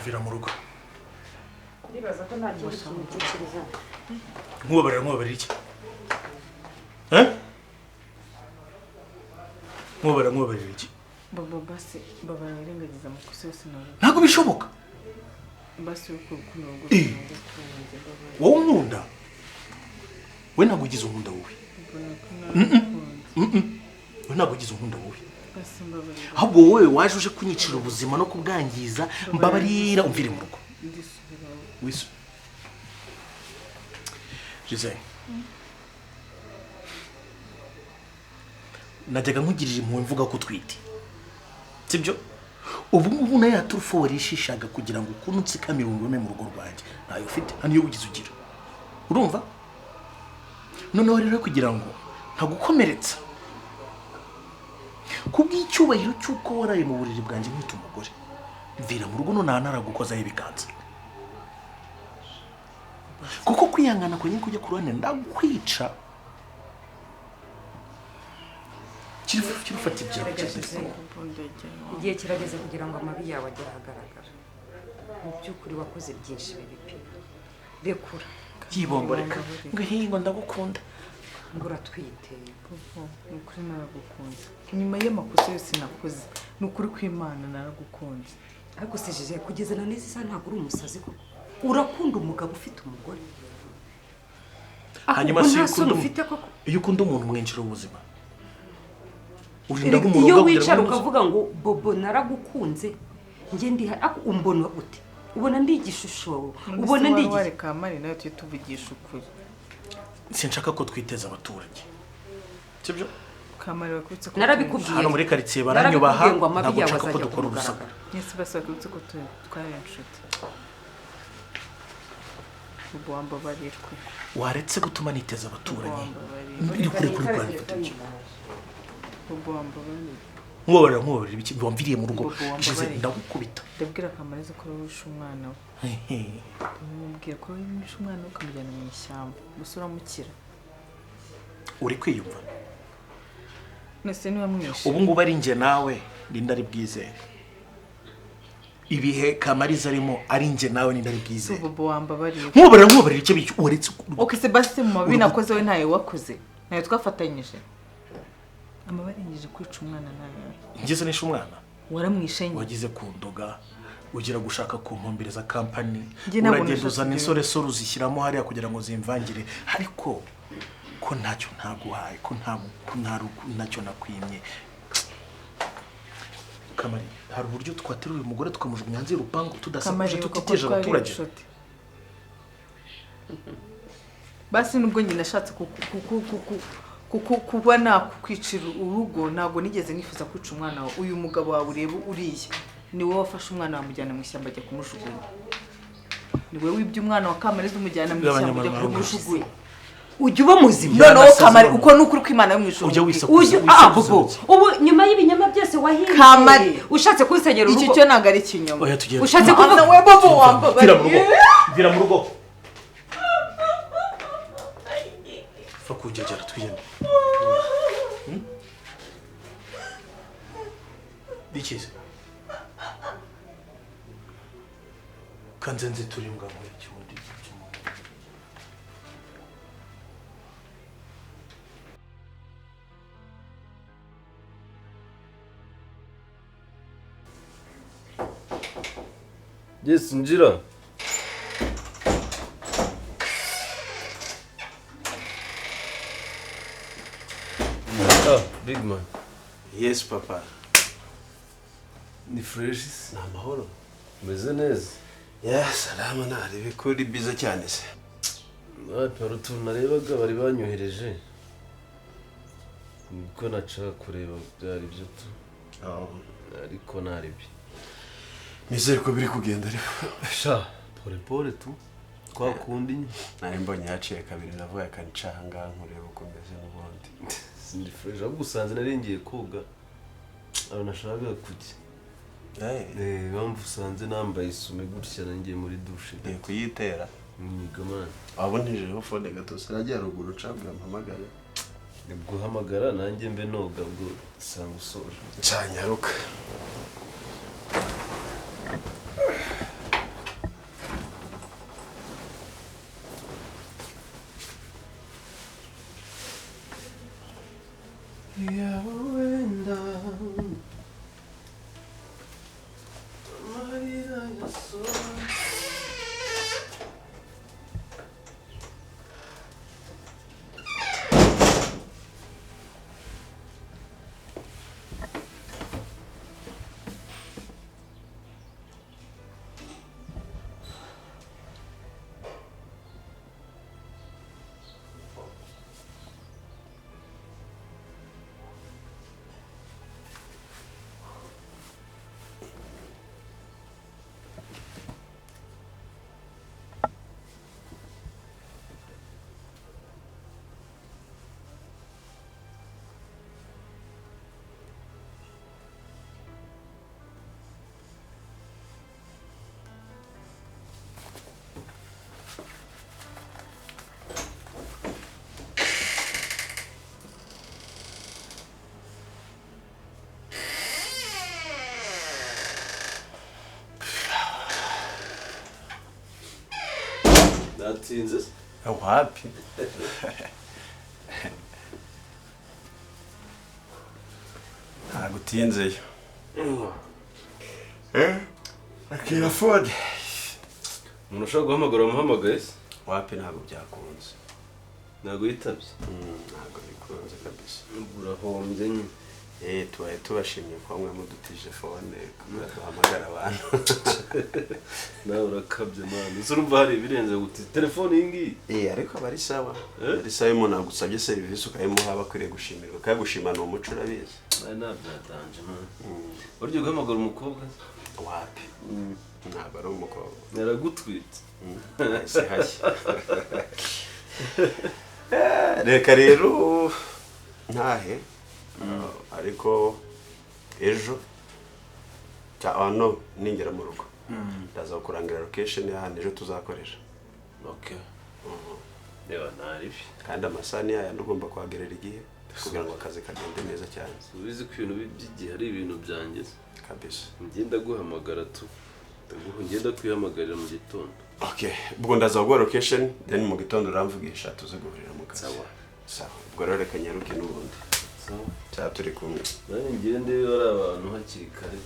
Vira mu rugo. Ndibaza ko nta kintu cy'ikiriza. Nkubabarira iki? Nkubabarira iki? Baba basi baba yarengagiza amakosa yose nawe. Ntabwo bishoboka. Basi uko kunogo. Wowe nkunda. We ntabwo ugize unkunda wowe. We ntabwo ugize unkunda wowe. Basi mbabarira. Ahubwo wowe waje uje kunyicira ubuzima no kubwangiza mbabarira umvire mu rugo. Wisu. Giselle. Najyaga nkugirira impuhwe mvuga ko twite. Sibyo? Ubu ngubu nayo yaturufu warishishaga kugira ngo ukuntu nsikamira urume mu rugo rwanjye. Nayo ufite hano iyo ugize ugira. Urumva? Noneho rero kugira ngo ntagukomeretsa. Kubw'icyubahiro cy'uko waraye mu buriri bwanjye nk'utu umugore. Mvira mu rugo none naragukozaho ibiganza. Kuko kwihangana kwenye kujya kurane ndagukwica. Kirufata ibyo Igihe kirageze kugira ngo amabi yawe agere ahagaragara. Mu by'ukuri wakoze byinshi bibi. Rekura. Yibomboreka. Ngo hingo ndagukunda. Ngura twiteye. Ukuri naragukunze. Nyuma y'amakosa yose nakoze, n'ukuri kw'Imana naragukunze. Ariko sijije kugeza na neza isa ntabwo uri umusazi koko. Urakunda umugabo ufite umugore. Hanyuma si ukunda ufite koko. Iyo ukunda umuntu mwinjira ubuzima. Iyo wicara ukavuga ngo Bobo naragukunze nge ndi ako umbona ute ubona ndi igishusho ubona ndi wari kamari nayo tuvugisha ukuri sinshaka ko twiteza abaturage sibyo kamari wakubitse ko narabikubwiye hano muri quartier baranyubaha ntabwo nshaka ko dukora urusaku Yesu basakubitse ko twari inshuti Bobo wambabarirwe waretse gutuma niteza abaturage iri kuri Rwanda Bobo wambabarirwe Nkubabarira ibiki wamviriye mu rugo Giselle ndagukubita ndabwira kamarize ko wishe umwana we ndabwira ko wishe umwana we ukamujyana mu ishyamba gusura mukira uri kwiyumva nese niwe mwishe ubu ngubu ari nge nawe Linda ari bwizere ibihe kamariza arimo ari nge nawe Linda ari bwizere Bobo wambabarira nkubabarira icyo biki uretse okay Sebastian mu mabi nakoze we ntaye wakoze nayo twafatanyije amabaringije kwica umwana nawe ngeze nishe umwana waramwishenye wagize kundoga ugira gushaka kumpombireza company uragenda uzana insore uzishyiramo hariya kugira ngo zimvangire ariko ko ntacyo ntaguhaye ko ntacyo nakwimye Kamari hari uburyo twaterura umugore tukamujugunya hanze y'urupangu tudasakuje tutiteje abaturage basi nubwo nyine nashatse kuba nakwicira urugo ntabwo nigeze nifuza kwica umwana wawe uyu mugabo wawe ureba uriye ni wowe wafashe umwana wamujyana mu ishyamba ajya kumujugunya ni wowe wibye umwana wa Kamariza umujyana mu ishyamba ajya kumujugunya ujya uba muzima noneho Kamari uko n'ukuri kw'Imana yo mwishuka ujya wisakuza Bobo ubu nyuma y'ibinyama byose wahiye Kamari ushatse kunsenyera urugo iki cyo ntago ari ikinyoma ushatse kuvuga we Bobo wambabarira vira mu rugo fakujejera twigenda Dikize kanzenze turi mbwa mu cyundi Yes, njira. Big man. Yes papa Ni fresh na mahoro. Meze neza. Yes salama nari bikuri biza cyane se Parutu narebaga bari banyohereje. Niko naca kureba byari byo tu. Ariko naribi. Nizere ko biri kugenda ariko Sha, pole tu. Kwa kundi nari mbonye yaciye kabiri navuga kanicanga nkureba uko meze n'ubundi Sindi fresh ahubwo usanze naringiye koga. Aba nashaka kujya. Bamvu usanze nambaye isume gutya nangiye muri douche. Kuyitera Mwigamana. Abo ntijeho phone gato sinagiye ruguru cabwa mpamagara. guhamagara nanjye mbe noga ubwo usanga usoje Canyaruka. yawenda amarira yasoje natinze Wapi? Nagutinzeyo. Akira Ford. umuntu ushobora guhamagara umuhamagaye se Wapi ntabwo byakunze. ntabwo yitabye Ntabwo bikunze kabisa. urahombye nyine Tubaye tubashimye ko mwe mudutije fone duhamagara abantu. nawe urakabye mwana uzi urumva hari ibirenze guti telefone iyi ngiyi Ariko aba ari sawa. Ari sawa umuntu agusabye serivisi ukayimuha bakwiriye gushimirwa. Kagushima ni umuco urabizi. nabyatanje mwana burya guhamagara umukobwa Wapi? Ntabwo ari umukobwa. naragutwite Si hashya. Reka rero ntahe ariko ejo no ningera mu rugo ndaza kurangira location y'ahantu ejo tuzakoresha. okay reba ntaribi Kandi amasaha ni yaya ugomba kuhagerera igihe kugira ngo akazi kagende neza cyane. ubizi ko ibintu by'igihe ari ibintu byangiza Kabisa. ngenda guhamagara ngenda kwihamagarira mu gitondo. Okay, ubwo ndaza kuguha location then mu gitondo uramvugisha tuze guhurira mu kazi. Sawa. Ubwo rero reka nyaruke n'ubundi. Sawa. Cyangwa turi kumwe. Nanjye ngire ndebe bari abantu hakiri kare.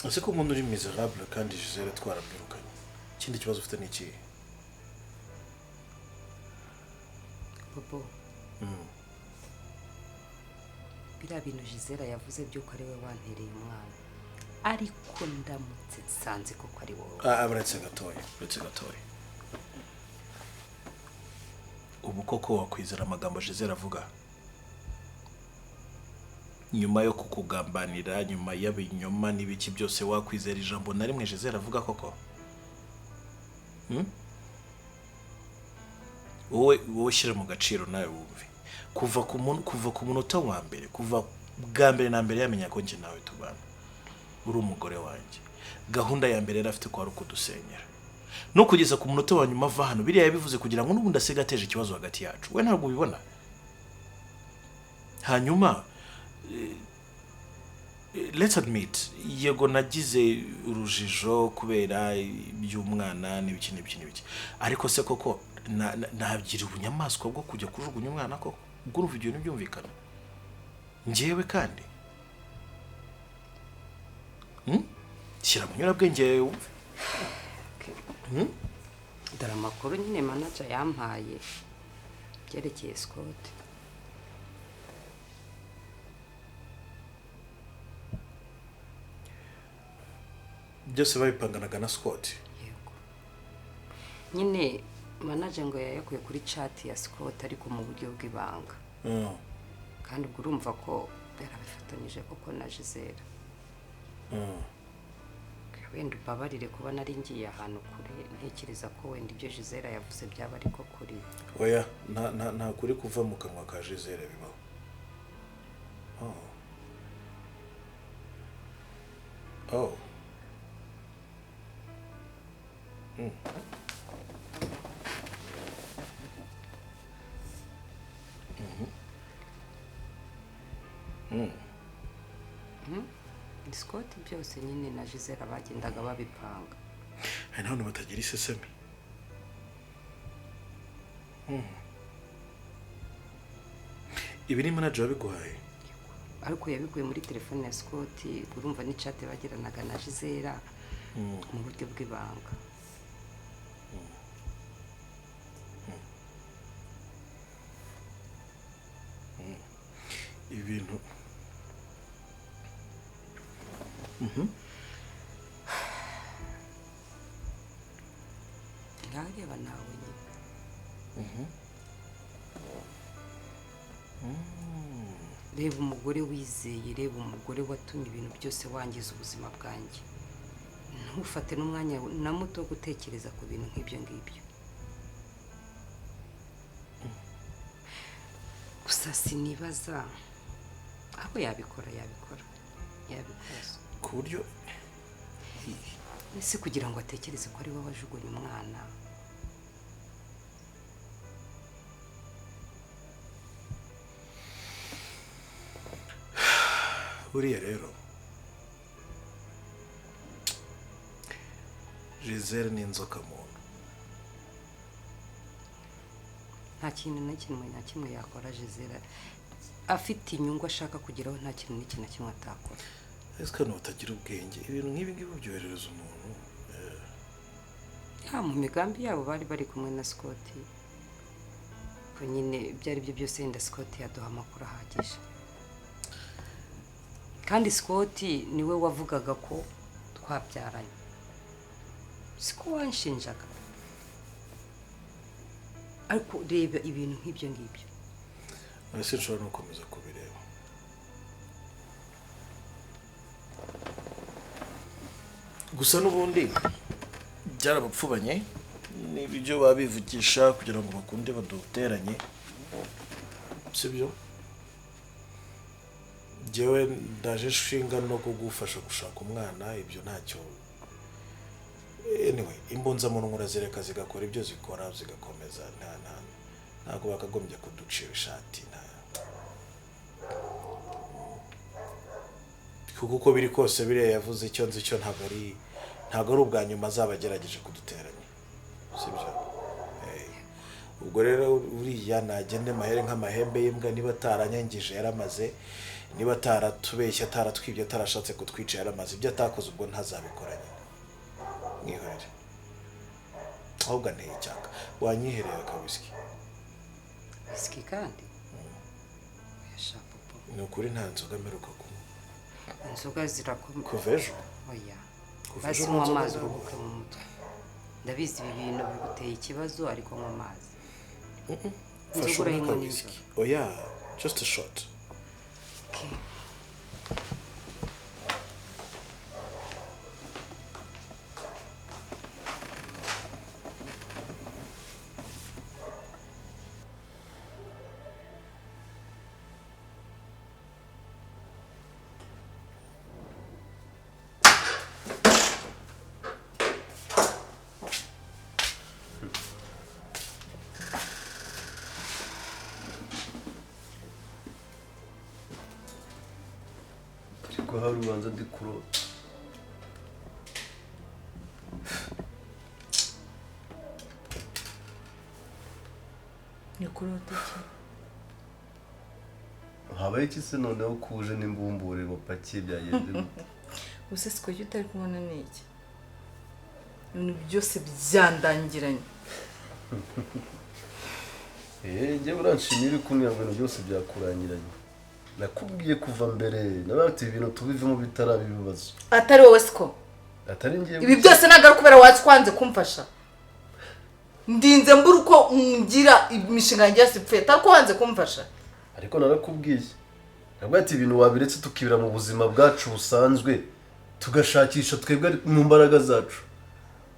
ese ko umuntu uri miserable kandi Gisele twarabyirukanye ikindi kibazo ufite ni iki? Bobo biriya bintu Gisele yavuze by'uko ari we wantereye umwana ariko ndamutse nsanze koko ari wowe. Uretse gatoya ubu koko wakwizera amagambo Gisele avuga nyuma yo kukugambanira nyuma y'abinyoma n'ibiki byose wakwizera ijambo na rimwe Gisele avuga koko? wowe shyira mu gaciro nawe wumve kuva ku munota wa mbere kuva bwa mbere na mbere yamenya ko njye nawe tubana uri umugore wanjye gahunda ya mbere yari afite ko ari ukudusenyera no kugeza ku munota wa nyuma ava hano biriya yabivuze kugira ngo n'ubundi asiga ateje ikibazo hagati yacu we ntabwo ubibona. Hanyuma let's admit yego nagize urujijo kubera iby'umwana n'ibiki ariko se koko nagira ubunyamaswa bwo kujya kujugunya umwana ko ubwo urumva ibyo byumvikana njyewe kandi shyira mu nyurabwenge wumve. Dore amakuru nyine manager yampaye byerekeye Scott. byose babipanganaga na Scott. Yego. Nyine manager ngo yayakuye kuri chat ya Scott ariko mu buryo bw'ibanga. Kandi ubwo urumva ko yarabifatanyije koko na Gisele. Wenda ubabarire kuba nari ngiye ahantu kure ntekereza ko wenda ibyo Gisele yavuze byaba ariko kuri. Oya nta kuri kuva mu kanwa ka Gisele bibaho. Oh. Scott byose nyine na Gisele bagendaga babipanga. Hari n'abantu batagira isesemi. Ibi ni manager wabiguhaye? Ariko yabikuye muri telefone ya Scott, urumva ni chat bagiranaga na Gisele mu buryo bw'ibanga. Ibintu ngareba nawe nyine. Reba umugore wizeye, reba umugore watumye ibintu byose wangiza ubuzima bwanjye. Ntufate n'umwanya na muto wo gutekereza ku bintu nk'ibyo ngibyo. Gusa sinibaza aho yabikora. ku buryo ese kugira ngo atekereze ko ari we wajugunye umwana. buriya rero Gisele ni inzoka muntu. Nta kintu na kimwe yakora Gisele afite inyungu ashaka kugeraho, nta kintu na kimwe atakora. Ese kandi utagira ubwenge ibintu nk'ibi ngibi byoherereza umuntu mu migambi yabo bari kumwe na Scott. Ko nyine byari byo byose wenda Scott yaduha amakuru ahagije. Kandi Scott niwe wavugaga ko twabyaranye. Siko wanshinjaga. Ariko reba ibintu nk'ibyo ngibyo. Ese nshobora no gukomeza kubireba. Gusa n'ubundi byarabapfubanye n'ibyo babivugisha kugira ngo bakunde baduteranye. Sibyo? Jewe ndaje nshinga no kugufasha gushaka umwana, ibyo ntacyo. Anyway, imbonza munura zireka zigakora ibyo zikora zigakomeza ntago bakagombye kuducira ishati nta. Kuko biri kose bire yavuze icyo nzi cyo ntago ari ubwa nyuma azabagerageje kuduteranya. Sibyo? Ubwo rero uriya nagende mahere nk'amahembe y'imbwa niba taranyangije yaramaze, niba taratubeshya taratwibye tarashatse kutwica yaramaze, ibyo atakoze ubwo ntazabikoranye. Mwihorere. Ahubwo nteye cyaka wanyihereye ka whisky. Whisky kandi? Yashapopo. Ni ukuri nta nzoga mperuka kunywa. Inzoga zirakomeye. Kuva ejo? Oya. Basi nywa amazi uruhuke mu mutwe. Ndabizi ibi bintu biguteye ikibazo ariko nywa amazi. Fasha ka whisky. Oya, just a shot. Okay. Ko hari ubanza ndi kurota. Ni kurota iki? Habaye iki se noneho kuje n'imbumbure bapakiye byageze. Ubuse siko utari kubona n'iki? Ibintu byose byandangiranye. njye uranshimira uri kumbwira ngo ibintu byose byakurangiranye nakubwiye kuva mbere nabati ibintu tubivemo bitaraba ibibazo atari wowe siko atari ngiye ibi byose ntabwo ari kubera watwanze kumfasha ndinze mbura uko ngira imishinga yanjye yose ipfuye atari ko wanze kumfasha ariko narakubwiye nabwo ati ibintu wabiretse tukibira mu buzima bwacu busanzwe tugashakisha twebwe mu mbaraga zacu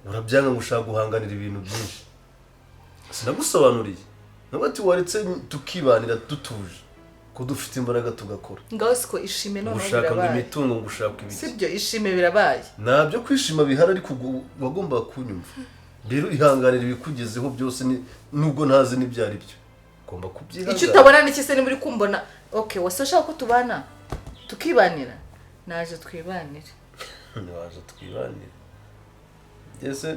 urabyanga ngo ushaka guhanganira ibintu byinshi sinagusobanuriye nabwo ati waretse tukibanira dutuje ko dufite imbaraga tugakora ngaho siko ishime none gushaka ngo imitungo ngo ushaka ibiki sibyo ishime birabaye nabyo kwishima bihari ariko wagomba kunyumva rero ihanganira ibikugezeho byose nubwo ntazi n'ibyo ari byo ugomba kubyihanganira icyo utabona n'iki se niba uri kumbona okay wase ushaka ko tubana tukibanira naje twibanire waje twibanire ese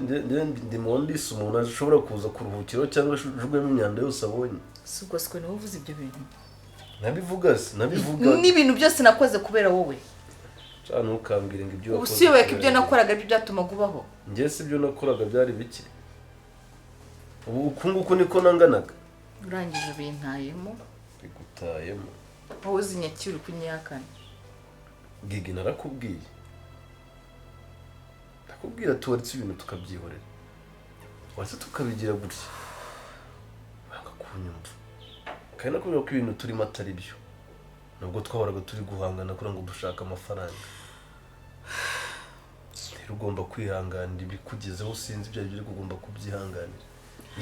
ndi mondisi umuntu ashobora kuza kuruhukiro cyangwa ajugwemo imyanda yose abonye si ubwo siko niwe uvuze ibyo bintu nabivuga n'ibintu byose nakoze kubera wowe cyane ukambwira ngo ibyo ubu si wowe ibyo nakoraga ibyo byatumaga ubaho njye si ibyo nakoraga byari biki ubu ukunguku niko nanganaga urangije bintayemo bigutayemo wowe uzinyakira kunyakana gigi narakubwiye ndakubwira tuwaretse ibintu tukabyihorera waretse tukabigira gutya banga kunyumva kandi nakubwira ko ibintu turimo atari byo nubwo twahoraga turi guhangana kugira ngo dushake amafaranga rero ugomba kwihanganira ibikugezeho sinzi ibyo aribyo ugomba kubyihanganira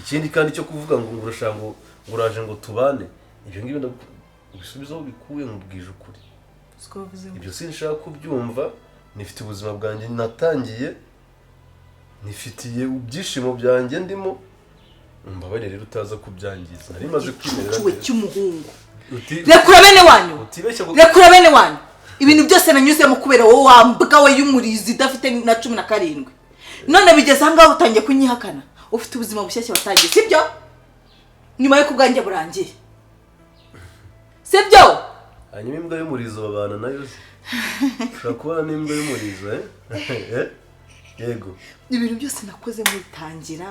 ikindi kandi cyo kuvuga ngo urashaka ngo uraje ngo tubane ibyo ngibyo ubisubizaho bikuye mu bwije ukuri ibyo sinshaka kubyumva nifite ubuzima bwanjye natangiye nifitiye ibyishimo byanjye ndimo mbabarire rero utaza kubyangiza nari maze kwimerera ikiwe cy'umuhungu rekura bene wanyu rekura bene wanyu ibintu byose nanyuzemo kubera wowe wambwa we y'umurizi idafite na 17 none bigeze ahangaho utangiye kunyihakana ufite ubuzima bushyashya watangiye sibyo nyuma yo kubwanjye burangiye sibyo hanyuma imbwa y'umurizo babana nayo ushobora kubona n'imbwa y'umurizo yego ibintu byose nakoze mutangira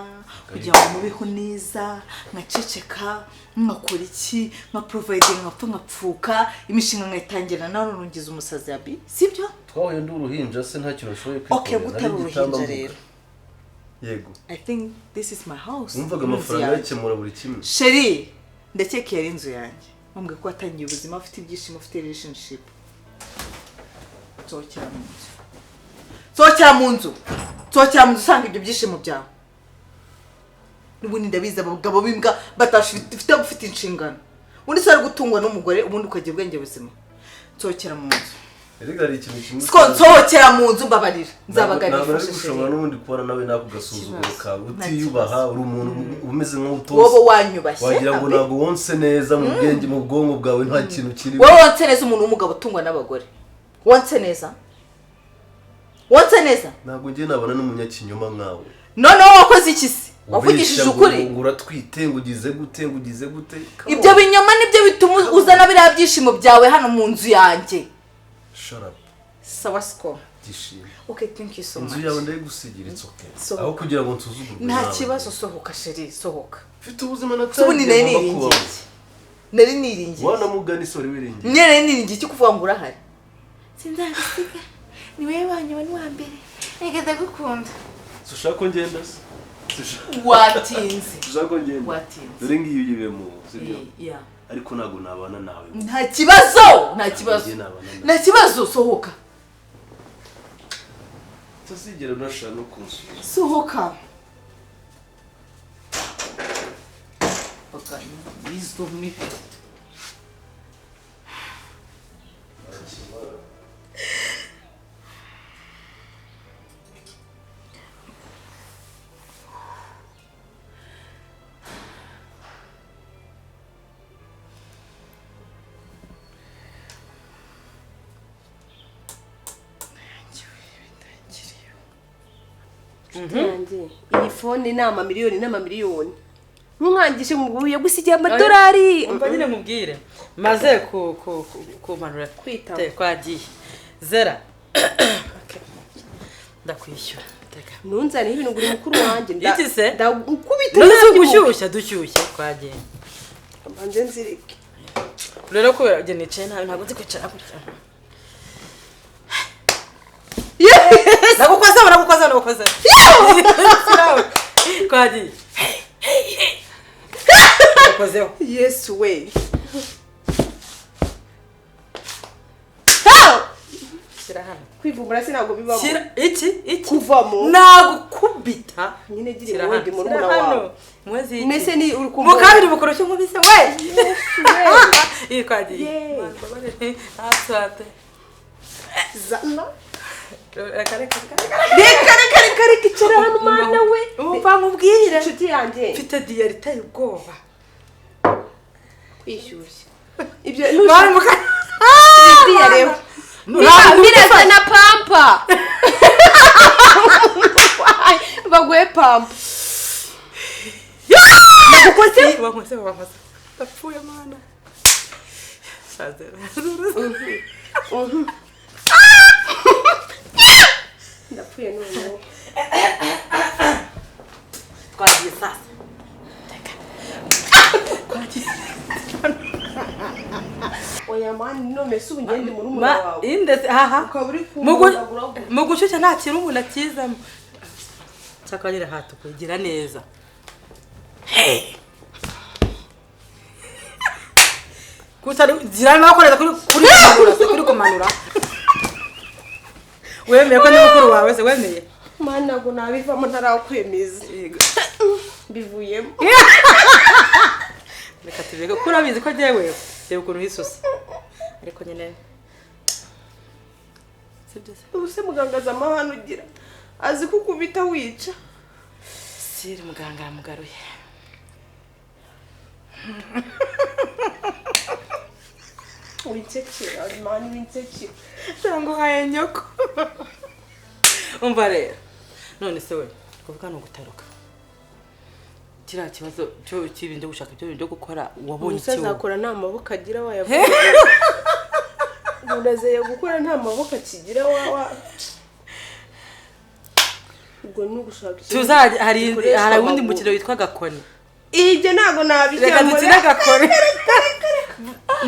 kugira ngo mubeho neza nkaceceka nkakora iki nka providing nkapfuka imishinga nkayitangira nawe nungize umusazi yabi sibyo twahuye ndi uruhinja se nta kintu ushoboye kwikorera okay gutara uruhinja rero yego I think this is my house umvaga amafaranga yakemura buri kimwe sheri ndakeka yari inzu yanjye mbwe ko watangiye ubuzima ufite ibyishimo ufite relationship sohokera mu nzu usanga ibyo byishimo byawe n'ubundi ndabizi abagabo b'imbwa batafite gufite inshingano ubundi se ari gutungwa n'umugore ubundi ukagira ubwenge buzima sohokera mu nzu erega hari ikintu kimwe sohokera mu nzu mbabarira nzabaganira ifashe ushobora n'ubundi kubona nawe nako gasuzuguro kawe utiyubaha uri umuntu umeze nk'utoze wowe wanyubashye wagira ngo ntabwo wonse neza mu bwenge mu bwonko bwawe nta kintu kiri wowe wonse neza umuntu w'umugabo utungwa n'abagore wonse neza ntabwo ngiye nabona n'umunyakinyoma nkawe none wowe wakoze iki se wavugishije ukuri ngo uratwite ngo ugize gute ibyo binyoma nibyo bituma uzana biriya byishimo byawe hano mu nzu yanjye shut up sawa siko gishimye okay thank you so much inzu yawe ndayigusigira it's okay aho kugira ngo nsuzugurwe nta kibazo sohoka sheri sohoka mfite ubuzima ubundi nari niringiye wana mugani sori wiringiye nari niringiye cyo kuvuga ngo urahari sinzabisiga ni wewe wanyuma ni wa mbere reka ndagukunda ushaka ko ngenda se watinze ushaka ko ngenda watinze dore ngiyo yibemo sibyo yeah ariko ntabwo nabana nawe nta kibazo sohoka tuzigera unashaka no kunsura sohoka okay izo mi iyi fone ni amamiliyoni ntunkangishe muguye gusigira amadolari umva nyine mubwire maze kumanura kwita twagiye zera ndakwishyura ntunzane ibintu nguri mukuru wanjye iki se ndakubita none gushyushya dushyushye twagiye mbanze nzirike rero kubera njye nicaye nawe ntabwo nzi kwicara gutya nagukoze twagiye nagukozeho yesu we shyira hano kwivumbura sinabwo bibamo iki kuvamo nagukubita nyine gira ubundi muri muna wawe mwezi mbese ni uri kumva mukabiri mukuru cyo nkubise we iyi twagiye Yeee. asate zana reka reka icara hano mwana we umva nkubwire inshuti yanjye mfite diyari iteye ubwoba kwishyushya ibyo Mwana ntushaka muka diyareba mireze na pampa baguhe pampa nagukoze bamuze ndapfuye mana ndapfuye noneho twagiye sasa oya mani none se ubu ngende muri muna wawe indese haha ukaba uri kumugagura mu gushyushya nta kintu umuntu akizamo cyakora nyine hato kugira neza gira nakoreza kuri kumanura wemeye ko ni mukuru wawe se wemeye mani ntabwo nabivamo ntarakwemeza bivuyemo reka tubireke kuko urabizi ko jyewe reba ukuntu hisuse ariko nyine sibyo se ubu se muganga azi amahane ugira azi ko ukubita wica siri muganga aramugaruye winsekera mani winsekera cyangwa uhaye nyoko umva rero none se we kuvuga ni ugutaruka kiriya kibazo cyo kibindi gushaka ibyo byo gukora wabonye umusaza ikiwo akora nta maboko agira wayavuye urazeye gukora nta maboko akigira wawa ubwo ni ugushaka tuzajya hari gikoreshwa uwundi amaguru. mukino witwa gakoni ibyo ntabwo reka nabijyamo dukine agakoni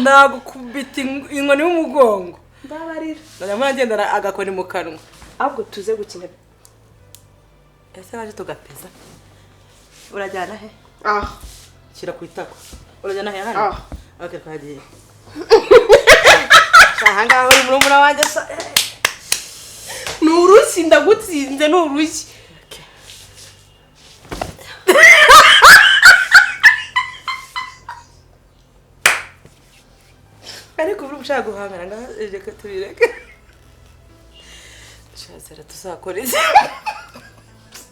nagukubita inkoni y'umugongo mbabarira ndabona agendana agakoni mu kanwa ahubwo tuze gukina ese waje tugapeza urajyana he ah shyira ku itako urajyana he hano ah ok twagiye ahangaha uri murumuna wanjye sa ni urushyi ndagutsinze ni urushyi ariko uri ushaka guhangana ngaha reka tubireke shazera tuzakora iki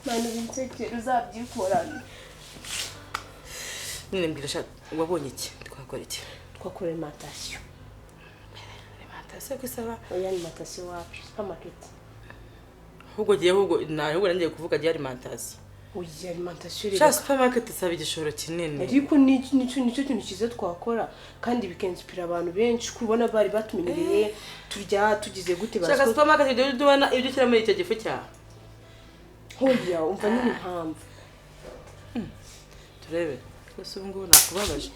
mani winsekera uzabyikorana nyine mbwira shaka wabonye iki twakora iki twakora alimentation alimentation ko isaba oya alimentation wapi supermarket ahubwo giye ahubwo nangiye kuvuga giye alimentation oya alimentation shaka supermarket isaba igishoro kinini ariko nicyo kintu cyiza twakora kandi bikinspira abantu benshi kubona bari batumenyereye turya tugize gute shaka supermarket ibyo dubana ibyo ukira muri icyo gifu cyawe oya umva nyine impamvu turebe twese ubu ngubu nakubabaje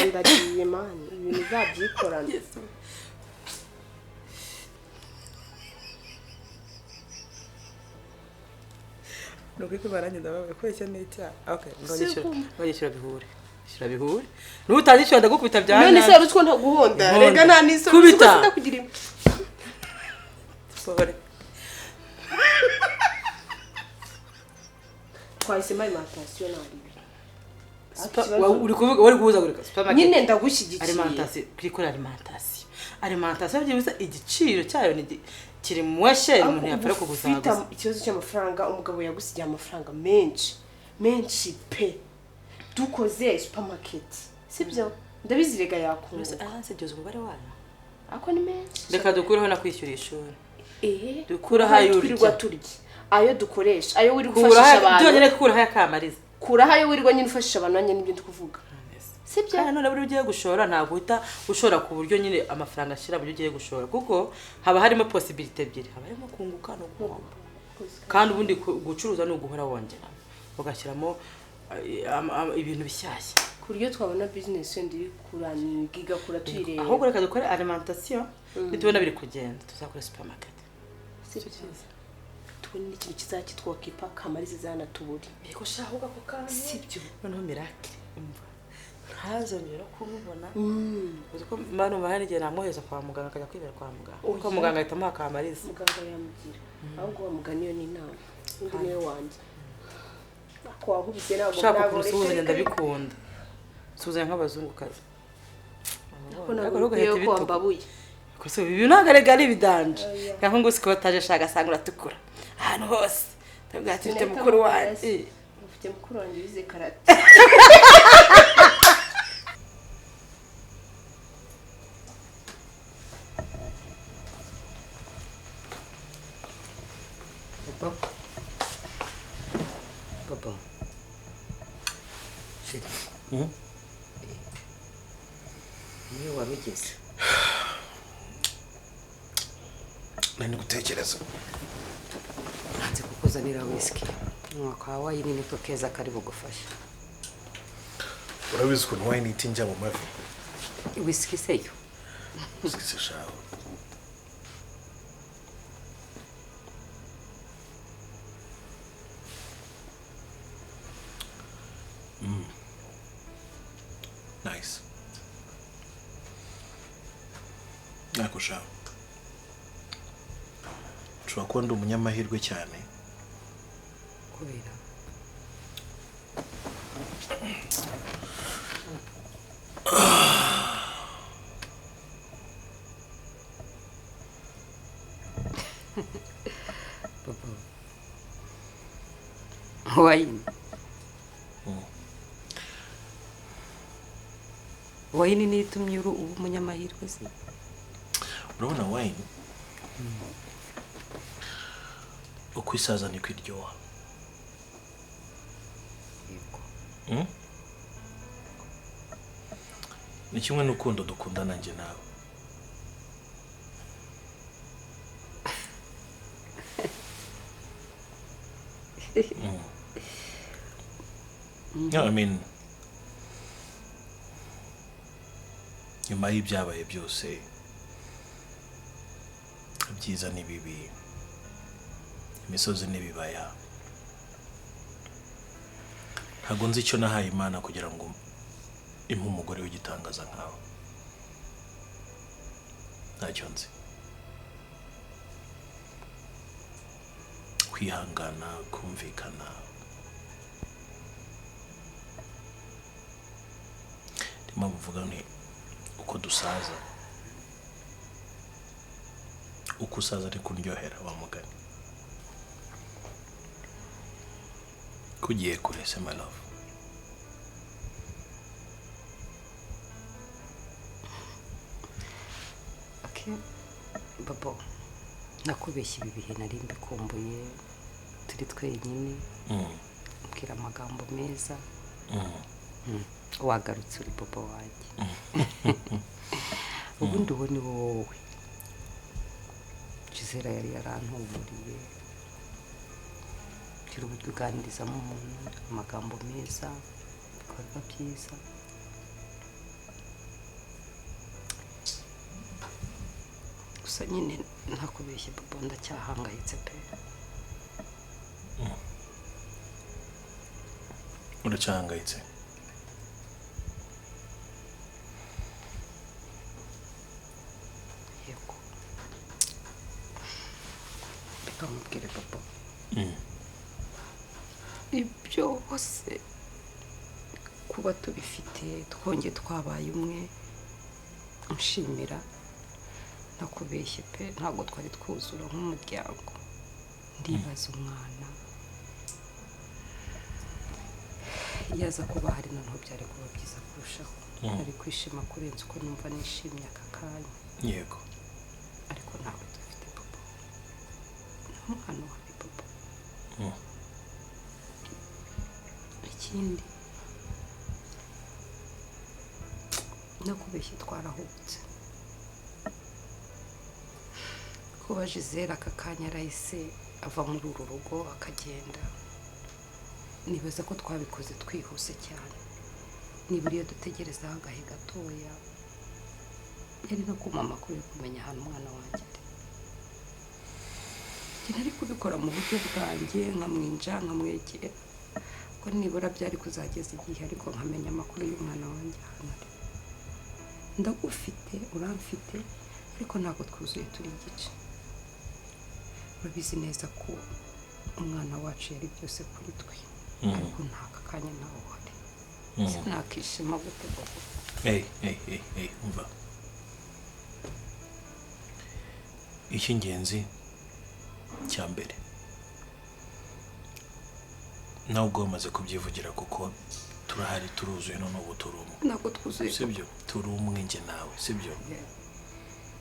ndagiye mani ibintu uzabyikorana nuko barangiza bawe kweshya n'icyaha okay ngishyura bihure shyira bihure n'utazishyura ndagukubita byana none se ruswa ntaguhonda rega nta niso kubita ndakugira sore twahisemo alimentation naribi uri kuvuga wari guhuza gurika supermarket nyine ndagushyigikiye alimentation kwikora alimentation byibuze igiciro cyayo ni kiri mu washeri umuntu yapfara kuguzaguza ikibazo cy'amafaranga umugabo yagusigiye amafaranga menshi pe dukoze supermarket sibyo ndabizirega yakunda sibyo umubare wayo ako ni menshi reka dukureho na kwishyura ishuri dukuraho ayo twirirwa turya ayo dukoresha ayo wiri gufashisha abantu byonyine kuraho akamariza kuraho ayo wirirwa nyine ufashisha abantu nanjye nibyo ndikuvuga sibyo none buri ugiye gushora ntabwo uhita ushora ku buryo nyine amafaranga ashira buryo ugiye gushora kuko haba harimo possibility ebyiri haba harimo kunguka no guhomba kandi ubundi gucuruza no guhora wongera ugashyiramo ibintu bishyashya buryo twabona business yindi iri kuraniga igakura tuyireba ahubwo reka dukore alimentation nitubona biri kugenda tuzakora supermarket si byiza tubone n'ikintu kizakitwa kipa kamarize zanatuburi biko shahuga ko kandi sibyo noneho miracle umva ntazongera kumubona uko mano bahari igihe namuheza kwa muganga akajya kwibera kwa muganga uko muganga ahita amuha kamarize muganga yamugira ahubwo bamugana iyo ni inama undi niwe wanjye ako wahubise ntabwo ushaka kumusuhuzanya ndabikunda suhuzanya nk'abazungukazi ntabwo nabwiye ko wambabuye gusa ibi ntabwo ari ibidanje nkaho ngo usikotaje shaka asanga uratukura ahantu hose ndabwira ati mfite mukuru wanjye mfite mukuru wanjye wize karate Papa. Shit. Niyo wabigeze. nani gutekereza Hanze kukuzanira whisky. Mwaka wayini niko keza kari bugufasha. urabizi ukuntu wine itinjya mu mavi Whisky seyo. usize shaho nice nako shaho ushobora kuba ndi umunyamahirwe cyane Kubera. Papa. Wayini. Wayini ni itumye uri umunyamahirwe se. urabona wine uko isaza niko iryoha Yego. ni kimwe n'urukundo dukundana njye nawe I mean nyuma y'ibyabaye byose ibyiza n'ibibi imisozi n'ibibaya ntabwo nzi icyo nahaye Imana kugira ngo impe umugore w'igitangaza nkawe ntacyo nzi kwihangana kumvikana ndimo mvuga nti uko dusaza uko usaza ari kuryohera wa mugani kugiye kure se my love Okay. Babo. Nakubeshya ibi bihe nari mbikumbuye turi twenyine. Mbwira amagambo meza. Wagarutse uri Babo wanjye. Ubundi uwo ni wowe. Gisera yari yarantuburiye. Kiri uburyo uganirizamo umuntu amagambo meza bikorwa byiza. Gusa nyine ntakubeshye Babo ndacyahangayitse pe. uracyahangayitse Yego. Reka mubwire Babo. Ibyose kuba tubifite twongeye twabaye umwe nshimira nakubeshye pe ntabwo twari twuzura nk'umuryango ndibaza umwana yaza kuba hari noneho byari kuba byiza kurushaho ari kwishima kurenza uko numva nishimye aka kanya yego ariko ntabwo dufite Babo nta mwana wawe Babo ikindi nakubeshye twarahubutse kuba Gisele aka kanya arahise ava muri uru rugo akagenda nibaza ko twabikoze twihuse cyane nibura iyo dutegerezaho agahe gatoya yari no kumpa amakuru yo kumenya ahantu umwana wanjye ari. Njye nari kubikora mu buryo bwanjye nkamwinja nkamwegera ko nibura byari kuzageza igihe ariko nkamenya amakuru y'umwana wanjye ahantu ari. Ndagufite uramfite ariko ntabwo twuzuye turi igice. Urabizi neza ko umwana wacu yari byose kuri twe ariko nta kanya nawe uhari. Sinakishima gute koko. umva icy'ingenzi cya mbere nawe ubwo wamaze kubyivugira kuko turahari turuzuye none ubu turi umwe. Ntabwo twuzuye sibyo turi umwe njye nawe sibyo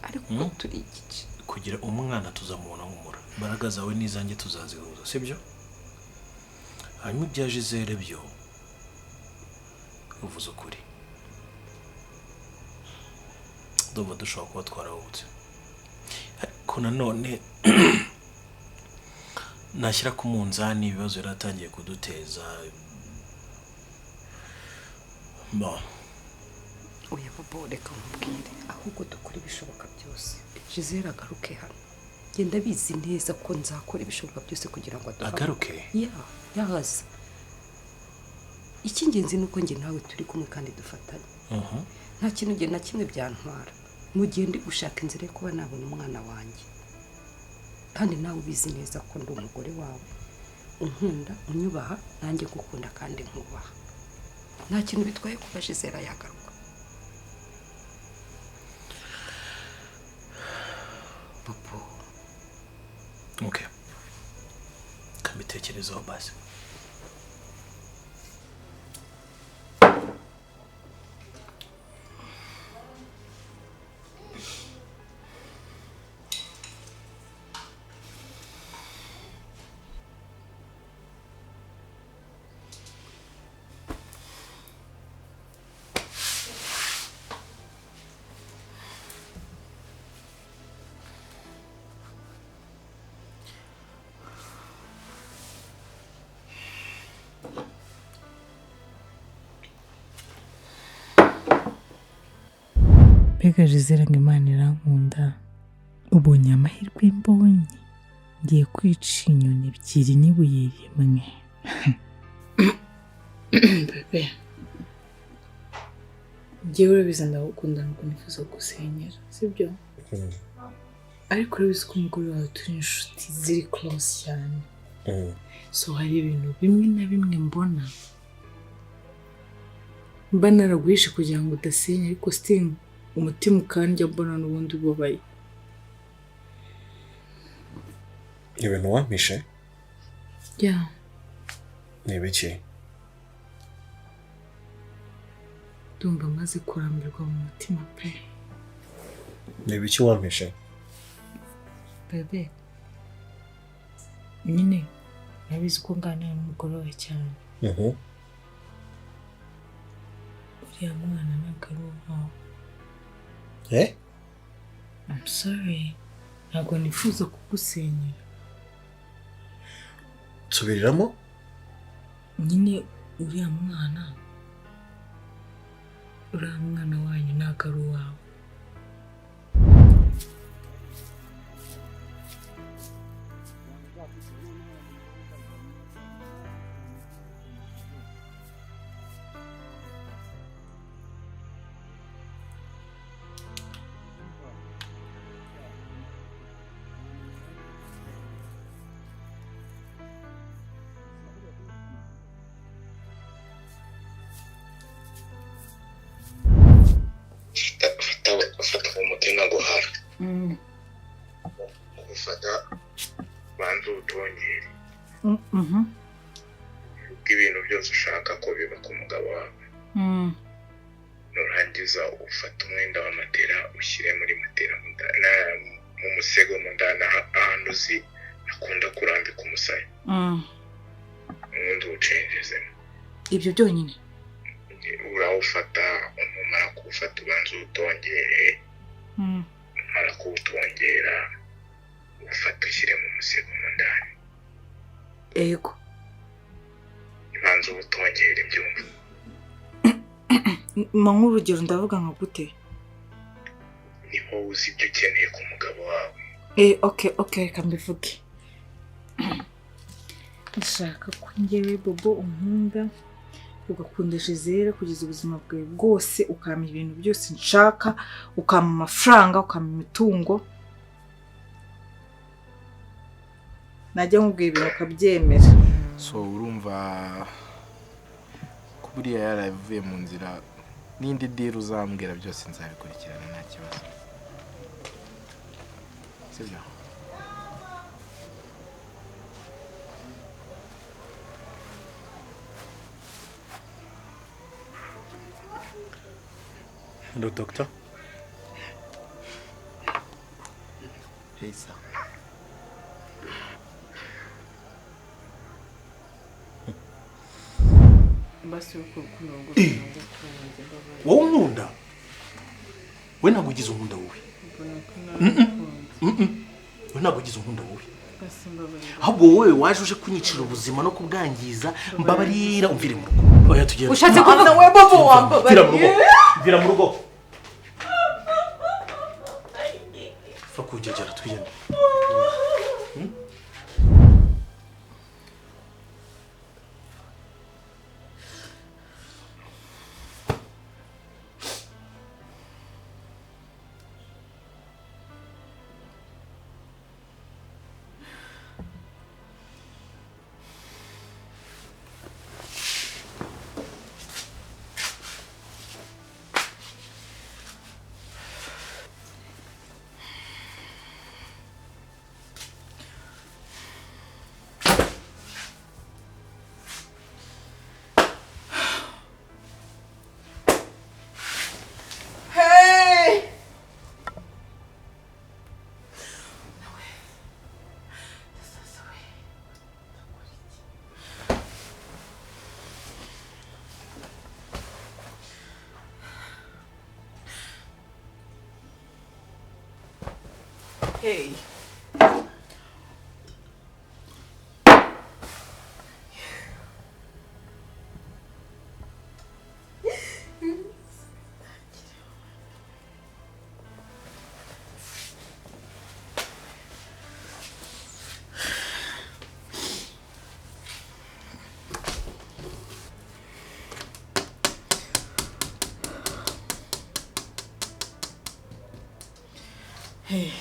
ariko turi igice. kugira umwana tuzamubona nk'umura imbaraga zawe n'izanjye tuzazihuza sibyo. hanyuma ibya Gisele byo uvuze ukuri ndumva dushobora kuba twarahubutse ariko nanone nashyira ku munzani ibibazo yaratangiye kuduteza Oya Bobo reka nkubwire ahubwo dukora ibishoboka byose Gisele agaruke hano. Genda bizi neza ko nzakora ibishoboka byose kugira ngo agaruke. yahaza. Icy'ingenzi nuko njye nawe turi kumwe kandi dufatanye. Nta kintu njye na kimwe byantwara mu gihe ndi gushaka inzira yo kuba nabona umwana wanjye, kandi nawe ubizi neza ko ndi umugore wawe unkunda unyubaha nanjye gukunda kandi nkubaha. Nta kintu bitwaye kuba Gisele yagaruka. Bobo okay kamitekerezaho basi. mbega Gisele ngo Imana irankunda, ubonye amahirwe mbonye ngiye kwica inyoni ebyiri n'ibuye rimwe. Bebe njyewe urabizi ndagukunda nuko nifuza gusenyera sibyo, ariko urabizi ko umugore wawe turi inshuti ziri close cyane, so hari ibintu bimwe na bimwe mbona mba naraguhishe kugira ngo udasenya, ariko still umutima ukandya mbona n'ubundi ubabaye. ibintu wampishe ni ibiki? ndumva maze kurambirwa mu mutima pe. ni ibiki wampishe? Bebe nyine nabizi ko nganira n'umugore wawe cyane, uriya mwana ntabwo ari uwawe. I'm sorry ntabwo nifuza kugusenyera. Subiriramo? nyine uriya mwana wanyu ntabwo ari uwawe. Fata umutima guhara ufata banza utongere ibintu byose ushaka ko biba ku mugabo wawe, nurangiza ufata umwenda wa matera ushyire muri matera mu musego mu ndana ahantu uzi akunda kurambika umusaya, ubundi uwucenjezemo. ibyo byonyine urawufata, umara kuwufata ubanza utongere, umara kuwutongera ufata ushyire mu musego mu ndani. Yego ibanza ubutongere ibyumva. nk'urugero ndavuga nka gute ni wowe uzi ibyo ukeneye ku mugabo wawe. Okay, reka mbivuge. Ndashaka ko njyewe Bobo unkunda ugakunda Gisele kugeza ubuzima bwawe bwose, ukampa ibintu byose nshaka, ukampa amafaranga, ukampa imitungo, najya nkubwira ibintu ukabyemera. So urumva ko buriya yaravuye mu nzira, n'indi deal uzambwira byose nzabikurikirana nta kibazo, sibyo? Hello, doctor. Hey, sir. wowe unkunda we ntabwo ugize unkunda wowe we ntabwo ugize unkunda wowe ahubwo wowe waje uje kunyicira ubuzima no kubwangiza mbabarira umvire mu rugo oya tugende ushatse kuvuga we Bobo wambabarira mvira mu rugo fa kujegera tugende Hey. Hey.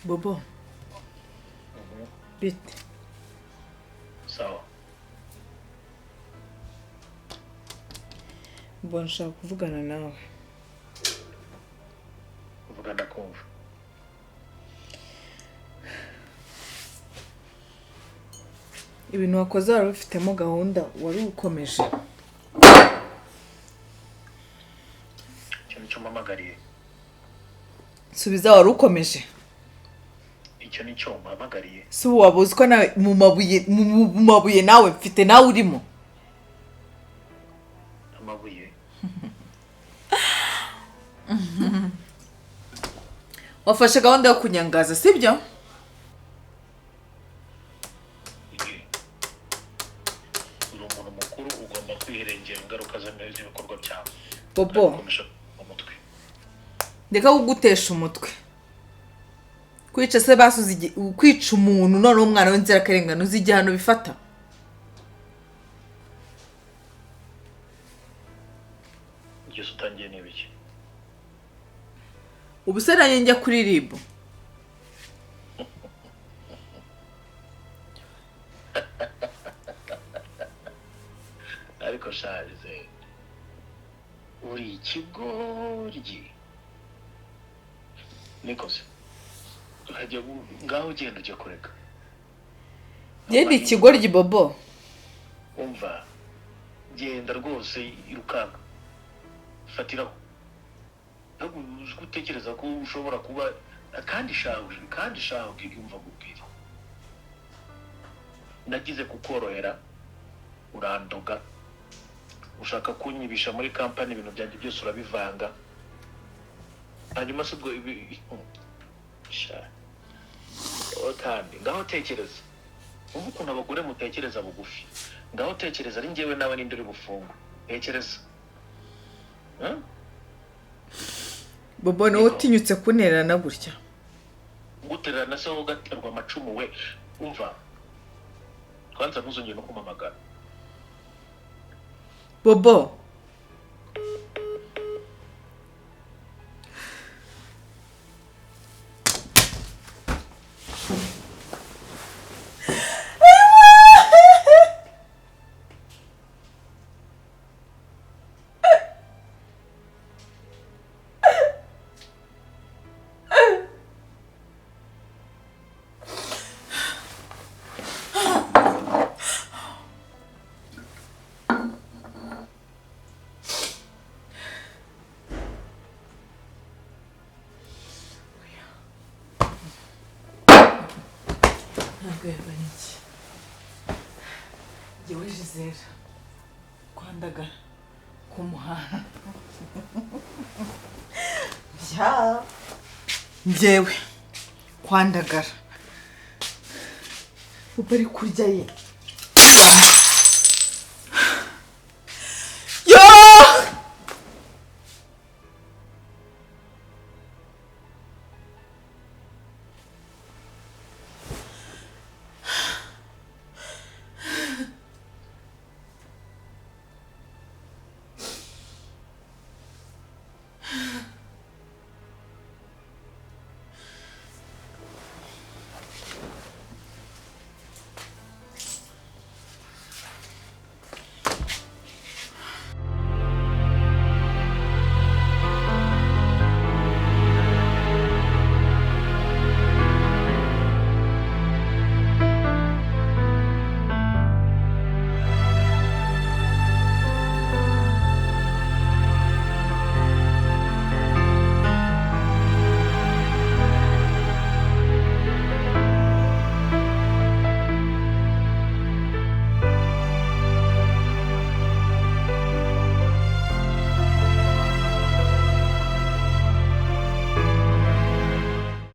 Bobo. Bite. Sawa. Mbona nshaka kuvugana nawe. Kuvuga ndakumva. Ibintu wakoze wari ufitemo gahunda wari ukomeje. Icyo nicyo mpamagariye. Subiza wari ukomeje. Icyo nicyo mpamagariye. Si wabuze ko nawe mu mabuye nawe mfite nawe urimo. Amabuye. Wafashe gahunda yo kunyangaza sibyo? Uri umuntu mukuru ugomba kwiherengera ingaruka z'ibikorwa byawe. Bobo. Ndeka kugutesha umutwe. kwica se basuze kwica umuntu none umwana w'inzirakarengane uzi igihano bifata byose utangiye n'ibiki ubu se nanjye njya kuri ribu ariko sharize uri ikigoryi niko se urajya ngaho ugenda ujya kureka genda ikigoryi bobo umva genda rwose irukanka fatiraho ntabwo uzi gutekereza ko ushobora kuba kandi shawe yumva gubwira nagize kukorohera urandoga ushaka kunyibisha muri kampani ibintu byanjye byose urabivanga hanyuma se ubwo kandi ngaho tekereza ubu ukuntu abagore mutekereza bugufi ngaho tekereza ari njyewe nawe ninde uri bufungwa tekereza bobo niwe utinyutse kunererana gutya gutererana se wowe ugaterwa amacumu we umva kwanza ntuzongere no kumamagara bobo yewe Gisele kwandagara ku muhanda njyewe kwandagara ubu ari kurya ye